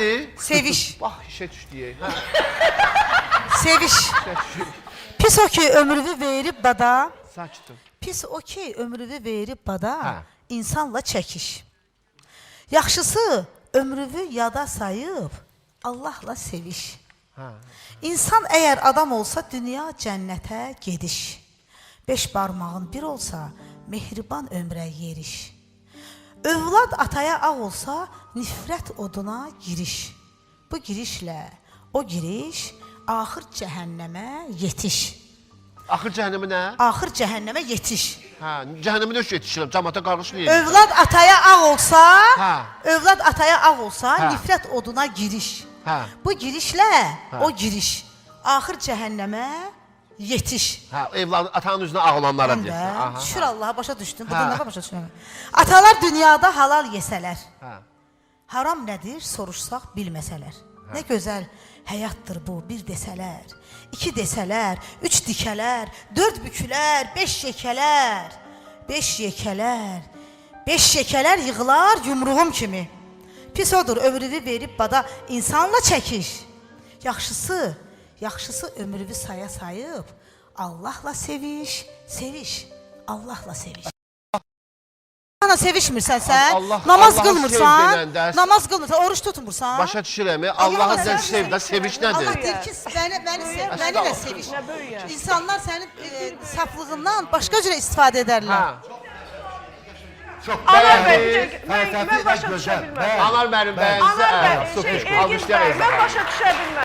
nədir? Seviş. Bax, işə düşdüyək. Seviş. Pis o ki ömrünü verib bada. Sakitəm. Pis o ki ömrünü verib bada. Hə. İnsanla çəkiş. Yaxşısı ömrünü yada sayıb Allahla seviş. İnsan əgər adam olsa dünya cənnətə gediş. 5 barmağın bir olsa mehriban ömrə yeriş. Övlad ataya ağ olsa nifrət oduna giriş. Bu girişlə o giriş axır cəhənnəmə yetiş. Axır cəhənnəmi nə? Axır cəhənnəmə yetiş. Hə, cəhənnəmi də yetişirəm, cəmaata qarışmayayım. Övlad ataya ağ olsa, Hə. övlad ataya ağ olsa Hə. nifrət oduna giriş. Hə. Bu girişlə o giriş axır cəhənnəmə yetiş. Hə, evladı atanın üzünə ağ olanlara Həm deyirsən. də, Aha. şükür Allaha başa düşdün. Bu da nə başa düşməm. Atalar dünyada halal yesələr, Hə. haram nədir soruşsaq bilməsələr. Nə gözəl həyatdır bu bir desələr, 2 desələr, 3 dikələr, 4 bükülər, 5 yekələr, 5 yekələr, 5 yekələr yığılar yumruğum kimi. Pis odur ömrünü verib bada insanla çəkiş. Yaxşısı ömrünü saya sayıb Allahla seviş, seviş, Allahla seviş. Ana sevişmirsən sən, Allah- namaz Allahı qılmırsan, sev bilən namaz qılmırsan, oruç tutmursan. Başa düşürəm, Allah'a sən sev də, seviş Allah nədir? deyir ki, məni də seviş. İnsanlar sənin saflığından başqa cürə istifadə edərlər. Hə. Çox Anar mən başa düşə bilmərəm. Anar mənim bəyənizə, Anar bəy, super, Elgin almışlar bəy, mən əzə. başa düşə bilmərəm.